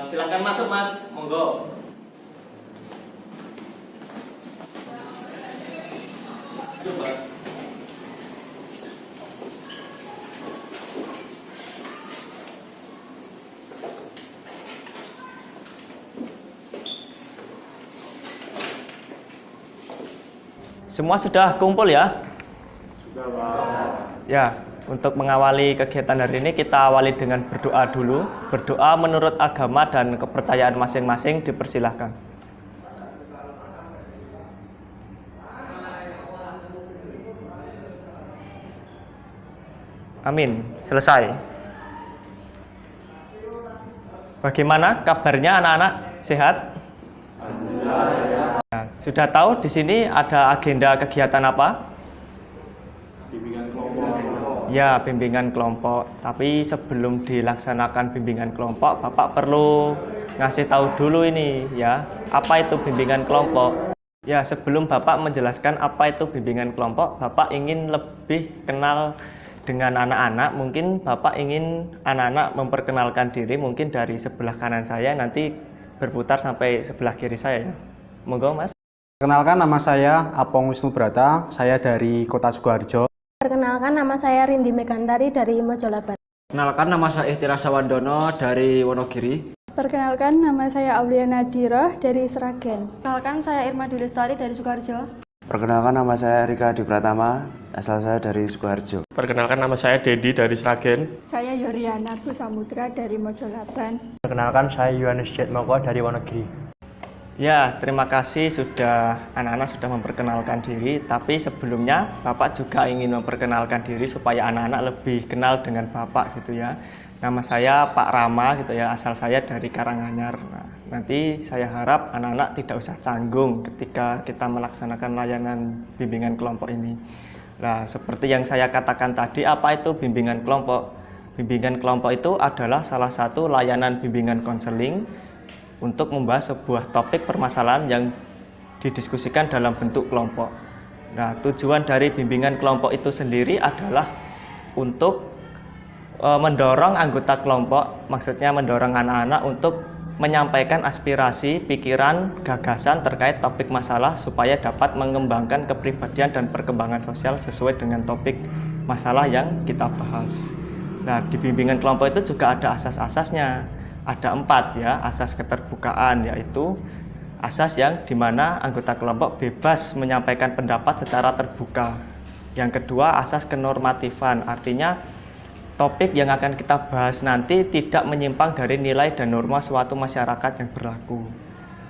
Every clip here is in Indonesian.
Silakan masuk Mas, monggo. Coba. Semua sudah kumpul ya? Sudah, Pak. Ya, untuk mengawali kegiatan hari ini kita awali dengan berdoa dulu. Berdoa menurut agama dan kepercayaan masing-masing dipersilahkan. Amin. Selesai. Bagaimana kabarnya anak-anak? Sehat? Alhamdulillah sehat. Nah, sudah tahu di sini ada agenda kegiatan apa? Bimbingan kelompok. Ya, bimbingan kelompok. Tapi sebelum dilaksanakan bimbingan kelompok, Bapak perlu ngasih tahu dulu ini ya, apa itu bimbingan kelompok. Ya, sebelum Bapak menjelaskan apa itu bimbingan kelompok, Bapak ingin lebih kenal dengan anak-anak. Mungkin Bapak ingin anak-anak memperkenalkan diri, mungkin dari sebelah kanan saya, nanti berputar sampai sebelah kiri saya ya. Monggo, Mas. Perkenalkan, nama saya Apong Wisnu Brata, saya dari Kota Sukoharjo. Perkenalkan, nama saya Rindi Megantari dari Mojolaban. Perkenalkan, nama saya Ihtirasa Wandono dari Wonogiri. Perkenalkan, nama saya Aulia Nadiroh dari Sragen. Perkenalkan, saya Irma Dulistari dari Sukoharjo. Perkenalkan, nama saya Rika Adi Pratama, asal saya dari Sukoharjo. Perkenalkan, nama saya Dedi dari Sragen. Saya Yoriana Samudra dari Mojolaban. Perkenalkan, saya Yohanes Jetmoko dari Wonogiri. Ya, terima kasih anak-anak sudah memperkenalkan diri. Tapi sebelumnya Bapak juga ingin memperkenalkan diri supaya anak-anak lebih kenal dengan Bapak gitu ya. Nama saya Pak Rama gitu ya, asal saya dari Karanganyar. Nah, nanti saya harap anak-anak tidak usah canggung ketika kita melaksanakan layanan bimbingan kelompok ini. Nah, seperti yang saya katakan tadi, apa itu bimbingan kelompok? Bimbingan kelompok itu adalah salah satu layanan bimbingan konseling untuk membahas sebuah topik permasalahan yang didiskusikan dalam bentuk kelompok. Nah, tujuan dari bimbingan kelompok itu sendiri adalah untuk mendorong anggota kelompok, maksudnya mendorong anak-anak untuk menyampaikan aspirasi, pikiran, gagasan terkait topik masalah supaya dapat mengembangkan kepribadian dan perkembangan sosial sesuai dengan topik masalah yang kita bahas. Nah, di bimbingan kelompok itu juga ada asas-asasnya. Ada 4 ya, asas keterbukaan, yaitu asas yang dimana anggota kelompok bebas menyampaikan pendapat secara terbuka. Yang kedua, asas kenormatifan, artinya topik yang akan kita bahas nanti tidak menyimpang dari nilai dan norma suatu masyarakat yang berlaku.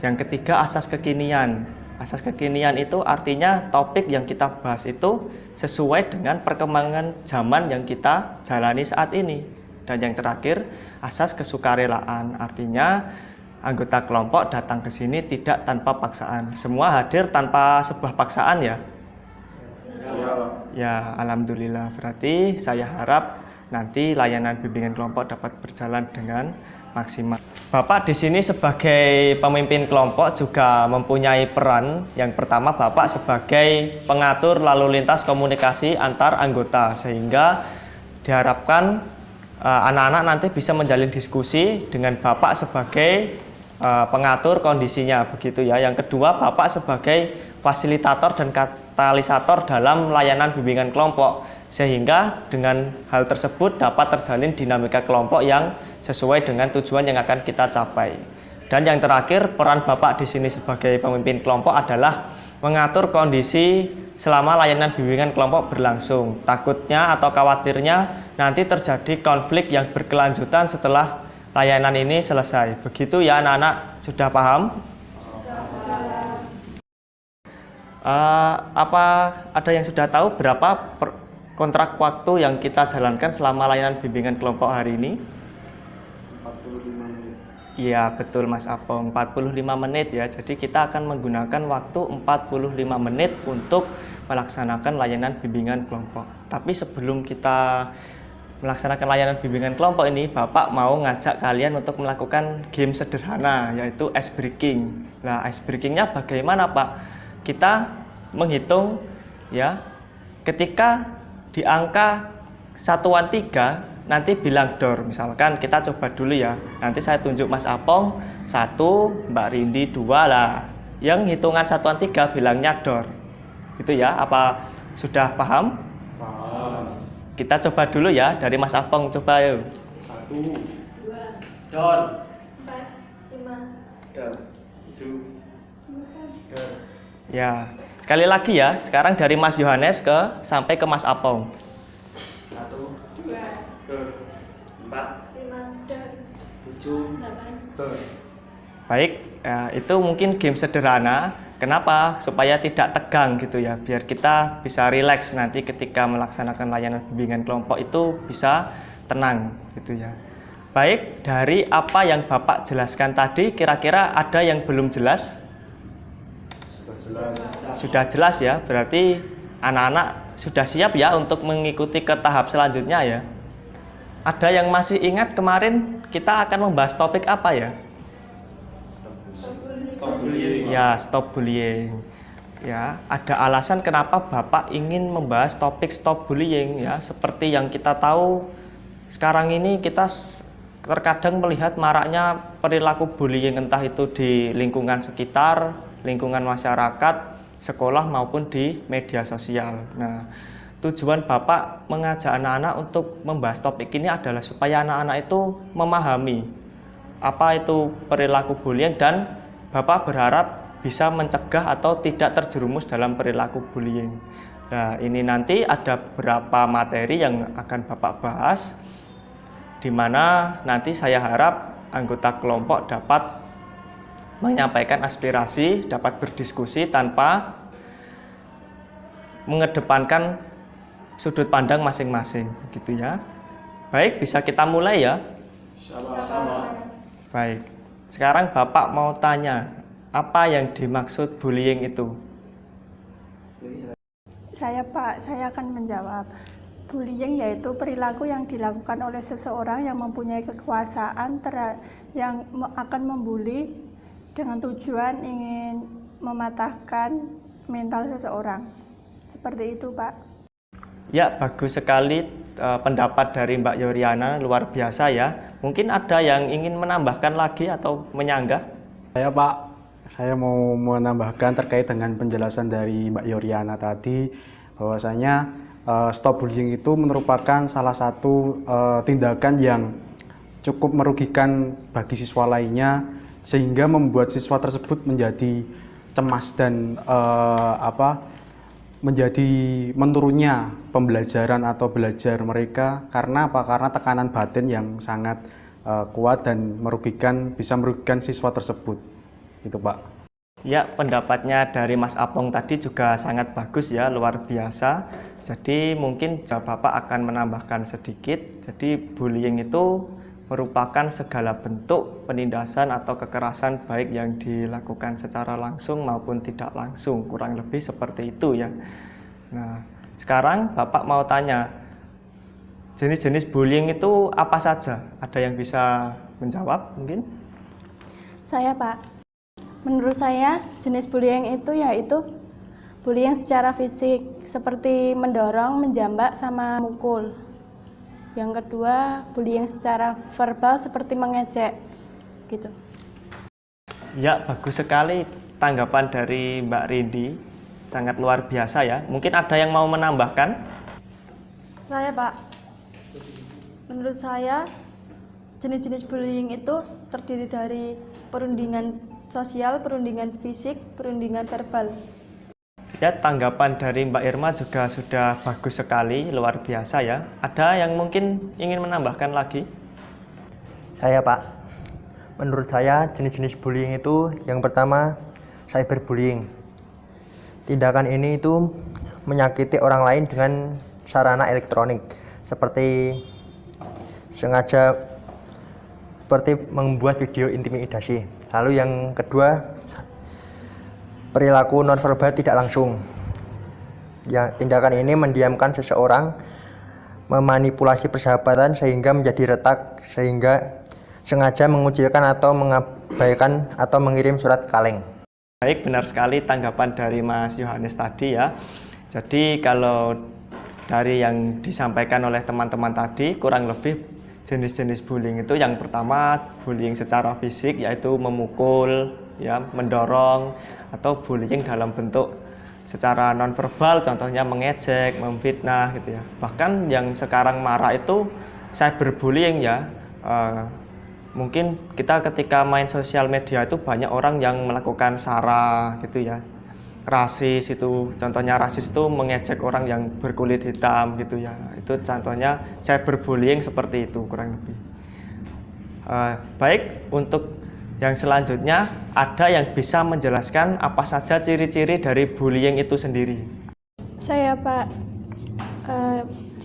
Yang ketiga, asas kekinian. Asas kekinian itu artinya topik yang kita bahas itu sesuai dengan perkembangan zaman yang kita jalani saat ini. Dan yang terakhir, asas kesukarelaan, artinya anggota kelompok datang ke sini tidak tanpa paksaan. Semua hadir tanpa sebuah paksaan ya? Ya, alhamdulillah. Berarti saya harap nanti layanan bimbingan kelompok dapat berjalan dengan maksimal. Bapak di sini sebagai pemimpin kelompok juga mempunyai peran. Yang pertama, Bapak sebagai pengatur lalu lintas komunikasi antar anggota, sehingga diharapkan anak-anak nanti bisa menjalin diskusi dengan Bapak sebagai pengatur kondisinya, begitu ya. Yang kedua, Bapak sebagai fasilitator dan katalisator dalam layanan bimbingan kelompok, sehingga dengan hal tersebut dapat terjalin dinamika kelompok yang sesuai dengan tujuan yang akan kita capai. Dan yang terakhir, peran Bapak di sini sebagai pemimpin kelompok adalah mengatur kondisi selama layanan bimbingan kelompok berlangsung. Takutnya atau khawatirnya nanti terjadi konflik yang berkelanjutan setelah layanan ini selesai. Begitu ya anak-anak, sudah paham? Apa ada yang sudah tahu berapa kontrak waktu yang kita jalankan selama layanan bimbingan kelompok hari ini? 45 menit. Iya, betul Mas Apong, 45 menit ya. Jadi kita akan menggunakan waktu 45 menit untuk melaksanakan layanan bimbingan kelompok. Tapi sebelum kita melaksanakan layanan bimbingan kelompok ini, Bapak mau ngajak kalian untuk melakukan game sederhana, yaitu ice breaking. Nah, ice breakingnya bagaimana Pak? Kita menghitung ya, ketika di angka satuan 3 nanti bilang door. Misalkan kita coba dulu ya. Nanti saya tunjuk Mas Apong 1, Mbak Rindi 2 lah. Yang hitungan 1-an 3 bilangnya door. Gitu ya. Apa sudah paham? Paham. Kita coba dulu ya dari Mas Apong, coba yuk. 1, 2, door. 4, 5, Door. 7, door. Ya, sekali lagi ya. Sekarang dari Mas Yohanes sampai ke Mas Apong. 1, 2, door. 4, 5, 7, 8. door. Baik, ya, itu mungkin game sederhana. Kenapa? Supaya tidak tegang gitu ya. Biar kita bisa rileks nanti ketika melaksanakan layanan bimbingan kelompok itu bisa tenang gitu ya. Baik, dari apa yang Bapak jelaskan tadi, kira-kira ada yang belum jelas? Sudah jelas ya, berarti anak-anak sudah siap ya untuk mengikuti ke tahap selanjutnya ya. Ada yang masih ingat kemarin kita akan membahas topik apa ya? Stop bullying. Ya, stop bullying. Ya, ada alasan kenapa Bapak ingin membahas topik stop bullying ya. Seperti yang kita tahu sekarang ini kita terkadang melihat maraknya perilaku bullying, entah itu di lingkungan sekitar, lingkungan masyarakat, sekolah maupun di media sosial. Nah, tujuan Bapak mengajak anak-anak untuk membahas topik ini adalah supaya anak-anak itu memahami apa itu perilaku bullying dan Bapak berharap bisa mencegah atau tidak terjerumus dalam perilaku bullying. Nah, ini nanti ada beberapa materi yang akan Bapak bahas, di mana nanti saya harap anggota kelompok dapat menyampaikan aspirasi, dapat berdiskusi tanpa mengedepankan sudut pandang masing-masing, gitu ya. Baik, bisa kita mulai ya. Sama-sama. Baik, sekarang Bapak mau tanya, apa yang dimaksud bullying itu? Saya Pak, saya akan menjawab. Bullying yaitu perilaku yang dilakukan oleh seseorang yang mempunyai kekuasaan yang akan membuli dengan tujuan ingin mematahkan mental seseorang. Seperti itu, Pak. Ya, bagus sekali pendapat dari Mbak Yoriana, luar biasa ya. Mungkin ada yang ingin menambahkan lagi atau menyanggah? Pak, saya mau menambahkan terkait dengan penjelasan dari Mbak Yoriana tadi, bahwasanya stop bullying itu merupakan salah satu tindakan yang cukup merugikan bagi siswa lainnya, sehingga membuat siswa tersebut menjadi cemas dan menjadi menurunnya pembelajaran atau belajar mereka. Karena apa? Karena tekanan batin yang sangat kuat dan bisa merugikan siswa tersebut. Itu, Pak. Ya, pendapatnya dari Mas Apong tadi juga sangat bagus ya, luar biasa. Jadi mungkin Bapak akan menambahkan sedikit. Jadi bullying itu merupakan segala bentuk penindasan atau kekerasan baik yang dilakukan secara langsung maupun tidak langsung, kurang lebih seperti itu ya. Nah, sekarang Bapak mau tanya, jenis-jenis bullying itu apa saja? Ada yang bisa menjawab mungkin? Saya, Pak. Menurut saya, jenis bullying itu yaitu bullying secara fisik, seperti mendorong, menjambak, sama mukul. Yang kedua, bullying secara verbal seperti mengejek, gitu. Ya, bagus sekali tanggapan dari Mbak Rindi, sangat luar biasa ya. Mungkin ada yang mau menambahkan? Saya, Pak. Menurut saya, jenis-jenis bullying itu terdiri dari perundingan sosial, perundingan fisik, perundingan verbal. Ya, tanggapan dari Mbak Irma juga sudah bagus sekali, luar biasa ya. Ada yang mungkin ingin menambahkan lagi? Saya, Pak. Menurut saya jenis-jenis bullying itu yang pertama cyberbullying. Tindakan ini itu menyakiti orang lain dengan sarana elektronik seperti membuat video intimidasi. Lalu yang kedua, perilaku nonverbal tidak langsung. Tindakan ini mendiamkan seseorang, memanipulasi persahabatan sehingga menjadi retak, sehingga sengaja mengucilkan atau mengabaikan atau mengirim surat kaleng. Baik, benar sekali tanggapan dari Mas Yohanes tadi ya. Jadi kalau dari yang disampaikan oleh teman-teman tadi, kurang lebih jenis-jenis bullying itu yang pertama bullying secara fisik, yaitu memukul, ya, mendorong, atau bullying dalam bentuk secara nonverbal, contohnya mengejek, memfitnah gitu ya. Bahkan yang sekarang marak itu cyberbullying ya. Mungkin kita ketika main sosial media itu banyak orang yang melakukan sara gitu ya, rasis itu, contohnya rasis itu mengejek orang yang berkulit hitam gitu ya, itu contohnya cyberbullying seperti itu kurang lebih. Baik, untuk yang selanjutnya ada yang bisa menjelaskan apa saja ciri-ciri dari bullying itu sendiri? Saya Pak,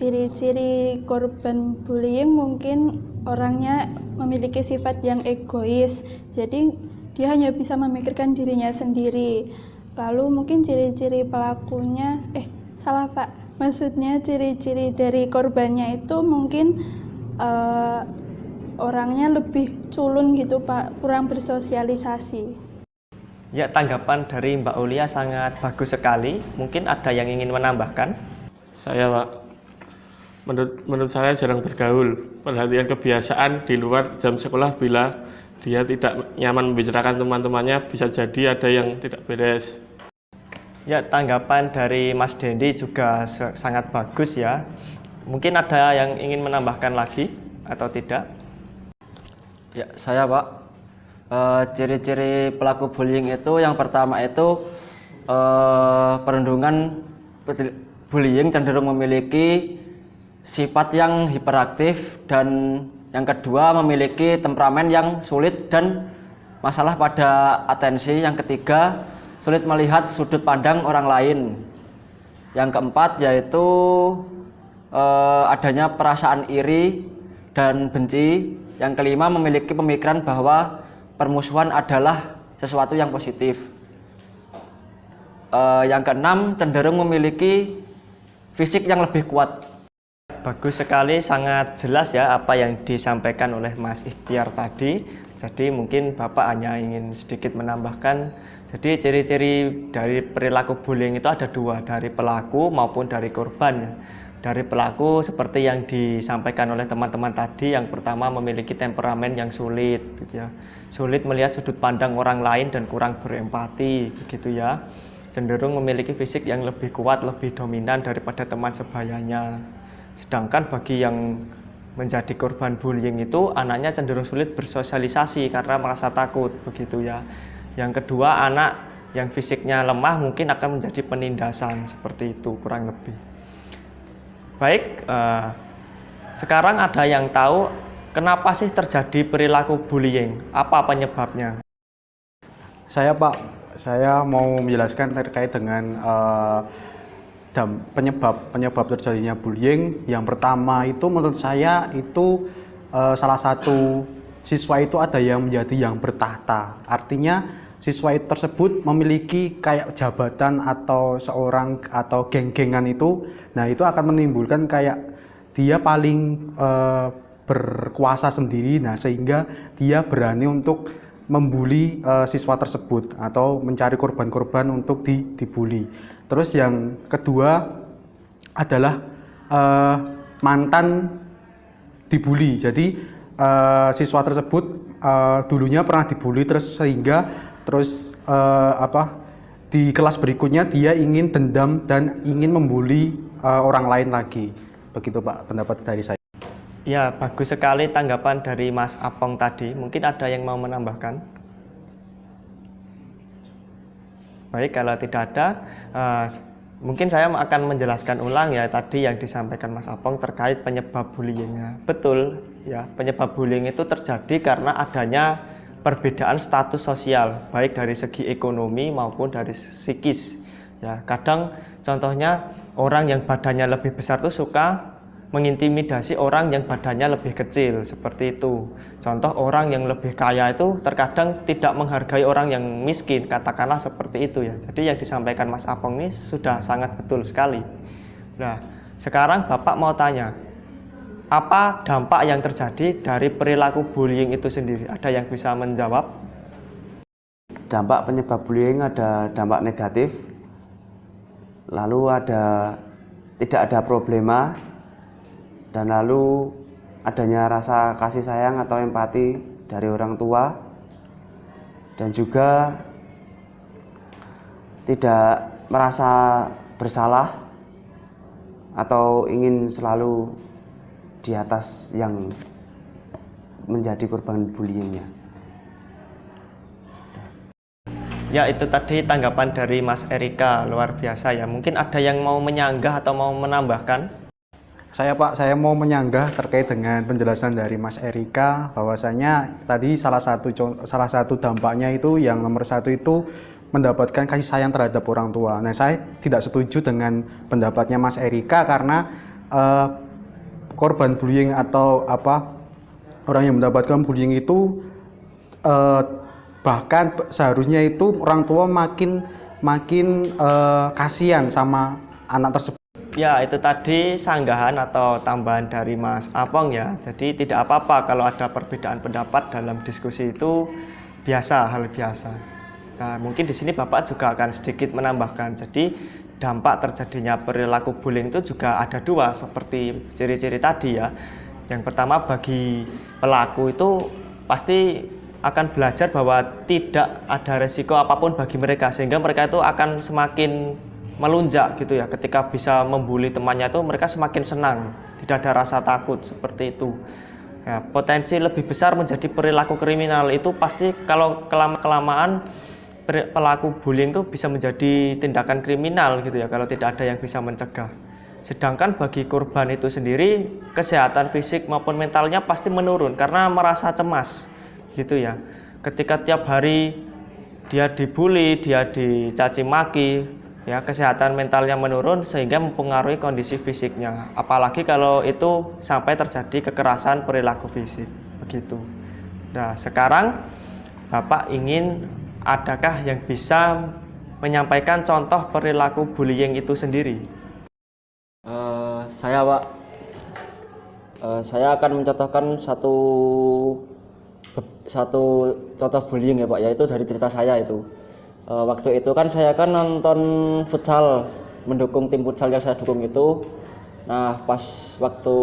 ciri-ciri korban bullying mungkin orangnya memiliki sifat yang egois, jadi dia hanya bisa memikirkan dirinya sendiri. Lalu mungkin ciri-ciri pelakunya, salah Pak, maksudnya ciri-ciri dari korbannya itu mungkin orangnya lebih culun gitu Pak, kurang bersosialisasi. Ya, tanggapan dari Mbak Ulia sangat bagus sekali. Mungkin ada yang ingin menambahkan? Saya Pak, menurut saya jarang bergaul, perhatian kebiasaan di luar jam sekolah bila dia tidak nyaman membicarakan teman-temannya, bisa jadi ada yang tidak beres. Ya, tanggapan dari Mas Dendi juga sangat bagus ya. Mungkin ada yang ingin menambahkan lagi atau tidak? Ya, saya Pak, ciri-ciri pelaku bullying itu yang pertama itu perundungan bullying cenderung memiliki sifat yang hiperaktif, dan yang kedua memiliki temperamen yang sulit dan masalah pada atensi. Yang ketiga sulit melihat sudut pandang orang lain. Yang keempat yaitu adanya perasaan iri dan benci. Yang kelima memiliki pemikiran bahwa permusuhan adalah sesuatu yang positif. Yang keenam cenderung memiliki fisik yang lebih kuat. Bagus sekali, sangat jelas ya apa yang disampaikan oleh Mas Ikhtiar tadi. Jadi mungkin Bapak hanya ingin sedikit menambahkan. Jadi ciri-ciri dari perilaku bullying itu ada dua, dari pelaku maupun dari korban ya. Dari pelaku seperti yang disampaikan oleh teman-teman tadi, yang pertama memiliki temperamen yang sulit gitu ya. Sulit melihat sudut pandang orang lain dan kurang berempati begitu ya. Cenderung memiliki fisik yang lebih kuat, lebih dominan daripada teman sebayanya. Sedangkan bagi yang menjadi korban bullying itu anaknya cenderung sulit bersosialisasi karena merasa takut begitu ya. Yang kedua, anak yang fisiknya lemah mungkin akan menjadi penindasan seperti itu kurang lebih. Baik, sekarang ada yang tahu kenapa sih terjadi perilaku bullying? Apa penyebabnya? Saya Pak, saya mau menjelaskan terkait dengan penyebab terjadinya bullying. Yang pertama itu menurut saya itu salah satu siswa itu ada yang menjadi yang bertahta. Artinya siswa tersebut memiliki kayak jabatan atau seorang atau geng-gengan itu. Nah, itu akan menimbulkan kayak dia paling berkuasa sendiri. Nah, sehingga dia berani untuk membuli siswa tersebut atau mencari korban-korban untuk dibully. Terus yang kedua adalah mantan dibully. Jadi siswa tersebut dulunya pernah dibully sehingga di kelas berikutnya dia ingin dendam dan ingin membuli orang lain lagi. Begitu Pak pendapat dari saya. Ya, bagus sekali tanggapan dari Mas Apong tadi. Mungkin ada yang mau menambahkan? Baik, kalau tidak ada, mungkin saya akan menjelaskan ulang ya tadi yang disampaikan Mas Apong terkait penyebab bullyingnya. Betul, ya, penyebab bullying itu terjadi karena adanya perbedaan status sosial, baik dari segi ekonomi maupun dari psikis. Ya, kadang contohnya orang yang badannya lebih besar itu suka mengintimidasi orang yang badannya lebih kecil, seperti itu. Contoh orang yang lebih kaya itu terkadang tidak menghargai orang yang miskin, katakanlah seperti itu ya. Jadi yang disampaikan Mas Apong ini sudah sangat betul sekali. Nah, sekarang Bapak mau tanya, apa dampak yang terjadi dari perilaku bullying itu sendiri? Ada yang bisa menjawab? Dampak penyebab bullying ada dampak negatif, lalu ada tidak ada problema, dan lalu adanya rasa kasih sayang atau empati dari orang tua, dan juga tidak merasa bersalah atau ingin selalu di atas yang menjadi korban bullyingnya. Ya, itu tadi tanggapan dari Mas Erika, luar biasa ya. Mungkin ada yang mau menyanggah atau mau menambahkan? Saya Pak, saya mau menyanggah terkait dengan penjelasan dari Mas Erika, bahwasanya tadi salah satu dampaknya itu yang nomor satu itu mendapatkan kasih sayang terhadap orang tua. Nah, saya tidak setuju dengan pendapatnya Mas Erika karena korban bullying atau orang yang mendapatkan bullying itu bahkan seharusnya itu orang tua makin kasihan sama anak tersebut. Ya, itu tadi sanggahan atau tambahan dari Mas Apong ya. Jadi tidak apa-apa kalau ada perbedaan pendapat dalam diskusi, itu biasa, hal biasa. Nah, mungkin di sini Bapak juga akan sedikit menambahkan. Jadi dampak terjadinya perilaku bullying itu juga ada dua, seperti ciri-ciri tadi ya. Yang pertama, bagi pelaku itu pasti akan belajar bahwa tidak ada resiko apapun bagi mereka, sehingga mereka itu akan semakin melunjak gitu ya. Ketika bisa membuli temannya itu mereka semakin senang, tidak ada rasa takut seperti itu ya. Potensi lebih besar menjadi perilaku kriminal itu pasti kalau kelamaan pelaku bullying itu bisa menjadi tindakan kriminal gitu ya, kalau tidak ada yang bisa mencegah. Sedangkan bagi korban itu sendiri, kesehatan fisik maupun mentalnya pasti menurun karena merasa cemas gitu ya. Ketika tiap hari dia dibully, dia dicaci maki ya, kesehatan mentalnya menurun sehingga mempengaruhi kondisi fisiknya. Apalagi kalau itu sampai terjadi kekerasan perilaku fisik begitu. Nah, sekarang Bapak ingin, adakah yang bisa menyampaikan contoh perilaku bullying itu sendiri? Saya Pak, saya akan mencontohkan satu contoh bullying ya Pak, yaitu dari cerita saya itu. Waktu itu kan saya kan nonton futsal, mendukung tim futsal yang saya dukung itu. Nah, pas waktu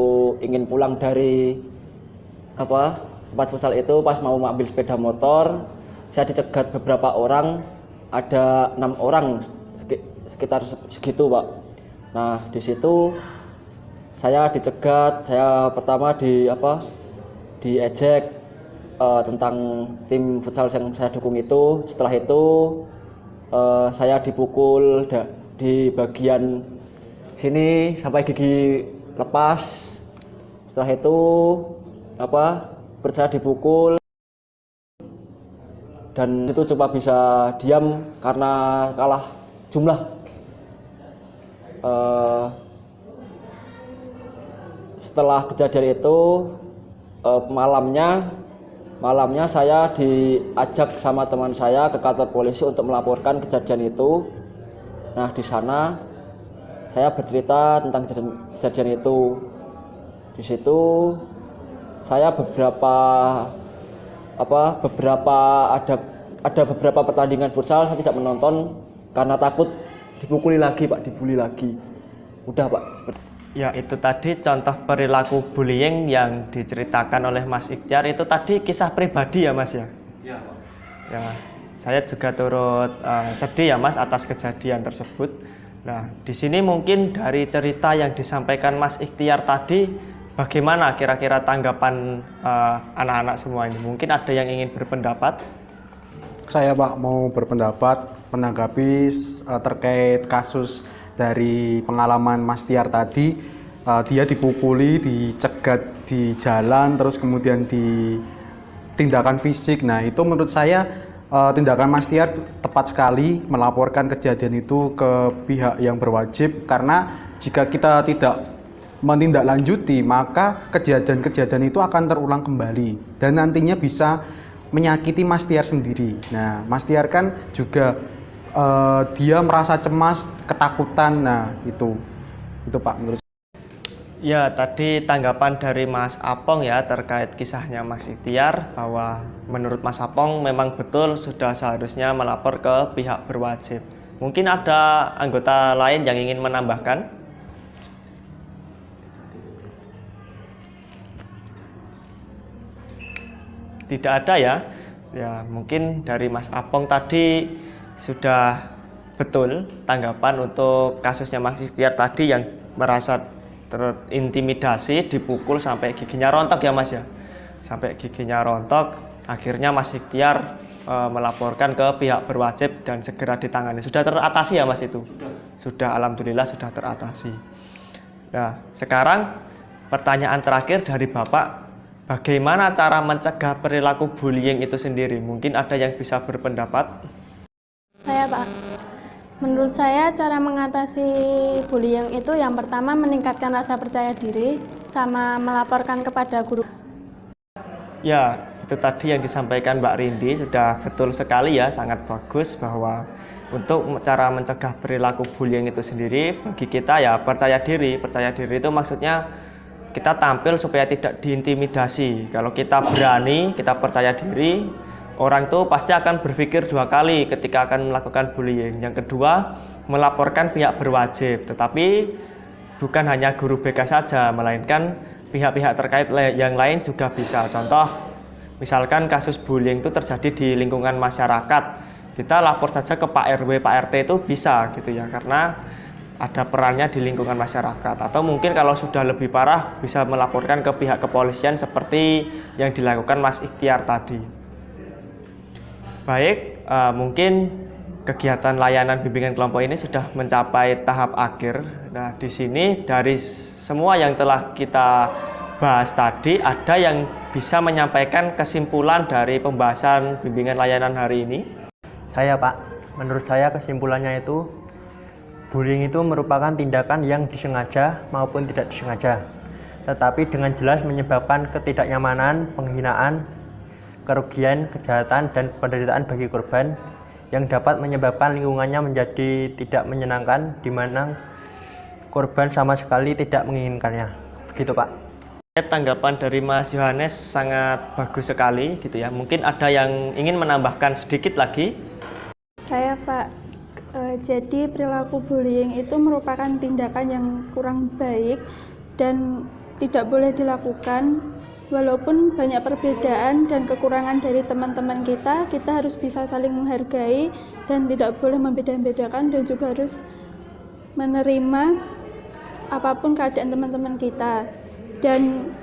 ingin pulang dari tempat futsal itu, pas mau ambil sepeda motor, saya dicegat beberapa orang, ada 6 orang sekitar segitu Pak. Nah, di situ saya dicegat, saya pertama diejek tentang tim futsal yang saya dukung itu. Setelah itu saya dipukul di bagian sini sampai gigi lepas. Setelah itu saya dipukul, dan itu cuma bisa diam karena kalah jumlah. Setelah kejadian itu malamnya saya diajak sama teman saya ke kantor polisi untuk melaporkan kejadian itu. Nah, di sana saya bercerita tentang kejadian itu. Di situ saya ada beberapa pertandingan futsal saya tidak menonton karena takut dipukuli lagi Pak, dibully lagi. Udah Pak. Ya, itu tadi contoh perilaku bullying yang diceritakan oleh Mas Ikhtiar. Itu tadi kisah pribadi ya Mas ya? Iya Pak. Ya, saya juga turut sedih ya Mas atas kejadian tersebut. Nah, di sini mungkin dari cerita yang disampaikan Mas Ikhtiar tadi, bagaimana kira-kira tanggapan anak-anak semua ini? Mungkin ada yang ingin berpendapat? Saya Pak mau berpendapat menanggapi terkait kasus dari pengalaman Mas Tiar tadi. Dia dipukuli, dicegat di jalan, terus kemudian ditindakan fisik. Nah, itu menurut saya tindakan Mas Tiar tepat sekali, melaporkan kejadian itu ke pihak yang berwajib, karena jika kita tidak menindaklanjuti maka kejadian-kejadian itu akan terulang kembali dan nantinya bisa menyakiti Mas Tiar sendiri. Nah, Mas Tiar kan juga dia merasa cemas, ketakutan. Nah, itu Pak menurut saya. Ya, tadi tanggapan dari Mas Apong ya terkait kisahnya Mas Ikhtiar, bahwa menurut Mas Apong memang betul sudah seharusnya melapor ke pihak berwajib. Mungkin ada anggota lain yang ingin menambahkan? tidak ada ya. Ya, mungkin dari Mas Apong tadi sudah betul tanggapan untuk kasusnya Mas Ikhtiar tadi yang merasa terintimidasi, dipukul sampai giginya rontok ya Mas ya. Sampai giginya rontok, akhirnya Mas Ikhtiar melaporkan ke pihak berwajib dan segera ditangani. Sudah teratasi ya Mas itu? Sudah, alhamdulillah sudah teratasi. Nah, sekarang pertanyaan terakhir dari Bapak, bagaimana cara mencegah perilaku bullying itu sendiri? Mungkin ada yang bisa berpendapat? Saya Pak, menurut saya cara mengatasi bullying itu yang pertama meningkatkan rasa percaya diri sama melaporkan kepada guru. Ya, itu tadi yang disampaikan Mbak Rindi sudah betul sekali ya, sangat bagus bahwa untuk cara mencegah perilaku bullying itu sendiri bagi kita ya percaya diri. Percaya diri itu maksudnya kita tampil supaya tidak diintimidasi. Kalau kita berani, kita percaya diri, orang tuh pasti akan berpikir 2 kali ketika akan melakukan bullying. Yang kedua, melaporkan pihak berwajib. Tetapi bukan hanya guru BK saja, melainkan pihak-pihak terkait yang lain juga bisa. Contoh, misalkan kasus bullying itu terjadi di lingkungan masyarakat, kita lapor saja ke Pak RW, Pak RT itu bisa gitu ya, karena ada perannya di lingkungan masyarakat. Atau mungkin kalau sudah lebih parah bisa melaporkan ke pihak kepolisian seperti yang dilakukan Mas Ikhtiar tadi. Baik, mungkin kegiatan layanan bimbingan kelompok ini sudah mencapai tahap akhir. Nah, di sini dari semua yang telah kita bahas tadi, ada yang bisa menyampaikan kesimpulan dari pembahasan bimbingan layanan hari ini? Saya Pak, menurut saya kesimpulannya itu bullying itu merupakan tindakan yang disengaja maupun tidak disengaja, tetapi dengan jelas menyebabkan ketidaknyamanan, penghinaan, kerugian, kejahatan, dan penderitaan bagi korban yang dapat menyebabkan lingkungannya menjadi tidak menyenangkan, di mana korban sama sekali tidak menginginkannya. Begitu Pak. Tanggapan dari Mas Yohanes sangat bagus sekali gitu ya. Mungkin ada yang ingin menambahkan sedikit lagi? Saya Pak, jadi perilaku bullying itu merupakan tindakan yang kurang baik dan tidak boleh dilakukan. Walaupun banyak perbedaan dan kekurangan dari teman-teman kita harus bisa saling menghargai dan tidak boleh membeda-bedakan, dan juga harus menerima apapun keadaan teman-teman kita. Dan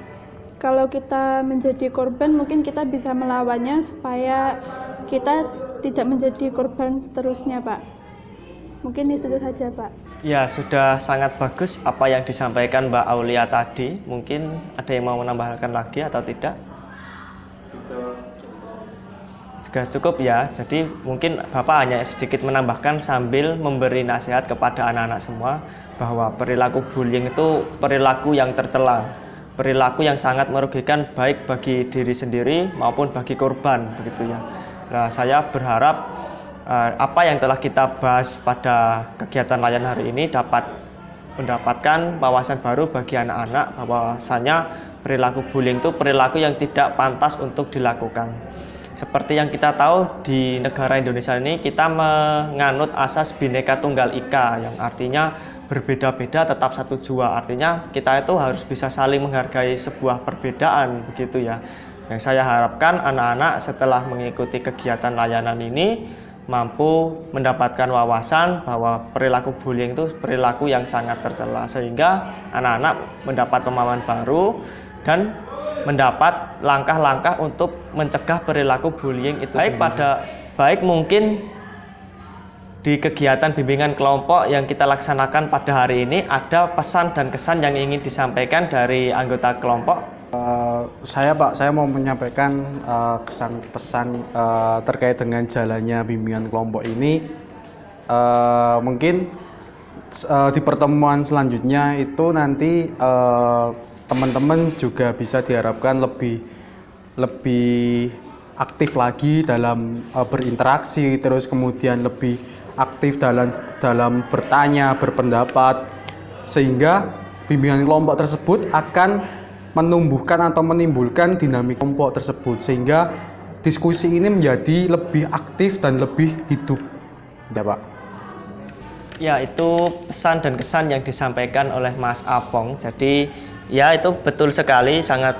kalau kita menjadi korban, mungkin kita bisa melawannya supaya kita tidak menjadi korban seterusnya, Pak. Mungkin itu saja, Pak. Ya, sudah sangat bagus apa yang disampaikan Mbak Aulia tadi. Mungkin ada yang mau menambahkan lagi atau tidak? Sudah cukup ya. Jadi mungkin Bapak hanya sedikit menambahkan sambil memberi nasihat kepada anak-anak semua bahwa perilaku bullying itu perilaku yang tercela, perilaku yang sangat merugikan baik bagi diri sendiri maupun bagi korban, begitu ya. Nah, saya berharap apa yang telah kita bahas pada kegiatan layanan hari ini dapat mendapatkan wawasan baru bagi anak-anak bahwasanya perilaku bullying itu perilaku yang tidak pantas untuk dilakukan. Seperti yang kita tahu di negara Indonesia ini kita menganut asas Bhinneka Tunggal Ika yang artinya berbeda-beda tetap satu jua. Artinya kita itu harus bisa saling menghargai sebuah perbedaan, begitu ya. Yang saya harapkan anak-anak setelah mengikuti kegiatan layanan ini mampu mendapatkan wawasan bahwa perilaku bullying itu perilaku yang sangat tercela, sehingga anak-anak mendapat pemahaman baru dan mendapat langkah-langkah untuk mencegah perilaku bullying itu. Baik mungkin di kegiatan bimbingan kelompok yang kita laksanakan pada hari ini ada pesan dan kesan yang ingin disampaikan dari anggota kelompok. Saya mau menyampaikan kesan pesan terkait dengan jalannya bimbingan kelompok ini. Mungkin di pertemuan selanjutnya itu nanti teman-teman juga bisa diharapkan lebih aktif lagi dalam berinteraksi, terus kemudian lebih aktif dalam bertanya, berpendapat, sehingga bimbingan kelompok tersebut akan menumbuhkan atau menimbulkan dinamik kelompok tersebut, sehingga diskusi ini menjadi lebih aktif dan lebih hidup. Ya, Pak. Ya, itu pesan dan kesan yang disampaikan oleh Mas Apong. Jadi ya itu betul sekali, sangat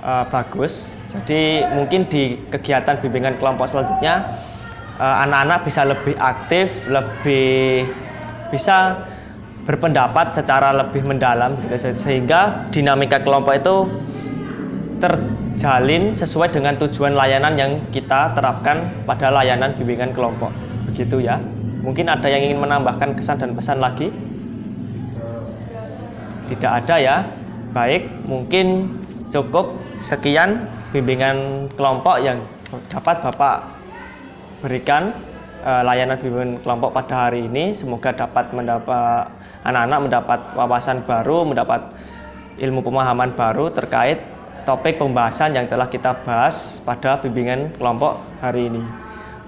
bagus. Jadi mungkin di kegiatan bimbingan kelompok selanjutnya anak-anak bisa lebih aktif, lebih bisa berpendapat secara lebih mendalam gitu, sehingga dinamika kelompok itu terjalin sesuai dengan tujuan layanan yang kita terapkan pada layanan bimbingan kelompok. Begitu ya. Mungkin ada yang ingin menambahkan kesan dan pesan lagi? Tidak ada ya. Baik, mungkin cukup sekian bimbingan kelompok yang dapat Bapak berikan layanan bimbingan kelompok pada hari ini. Semoga dapat anak-anak mendapat wawasan baru, mendapat ilmu pemahaman baru terkait topik pembahasan yang telah kita bahas pada bimbingan kelompok hari ini.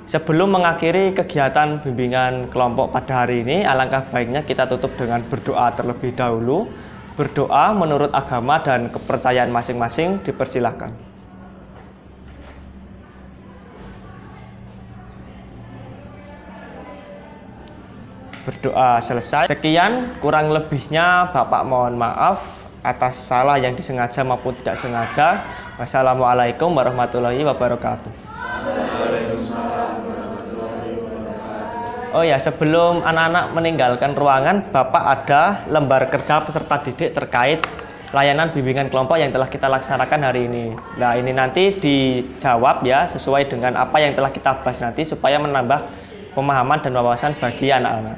Sebelum mengakhiri kegiatan bimbingan kelompok pada hari ini, alangkah baiknya kita tutup dengan berdoa terlebih dahulu. Berdoa menurut agama dan kepercayaan masing-masing, dipersilahkan. Berdoa selesai. Sekian, kurang lebihnya Bapak mohon maaf atas salah yang disengaja maupun tidak sengaja. Wassalamualaikum warahmatullahi wabarakatuh. Oh ya, sebelum anak-anak meninggalkan ruangan, Bapak ada lembar kerja peserta didik terkait layanan bimbingan kelompok yang telah kita laksanakan hari ini. Nah, ini nanti dijawab ya sesuai dengan apa yang telah kita bahas nanti supaya menambah pemahaman dan wawasan bagi anak-anak.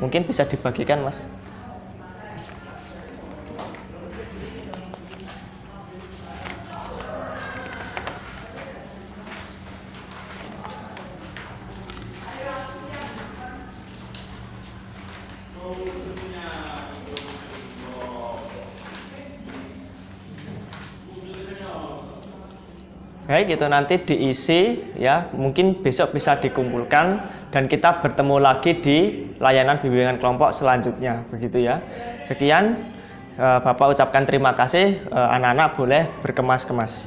Mungkin bisa dibagikan, Mas. Baik, itu nanti diisi ya, mungkin besok bisa dikumpulkan dan kita bertemu lagi di layanan bimbingan kelompok selanjutnya, begitu ya. Sekian, Bapak ucapkan terima kasih, anak-anak boleh berkemas-kemas.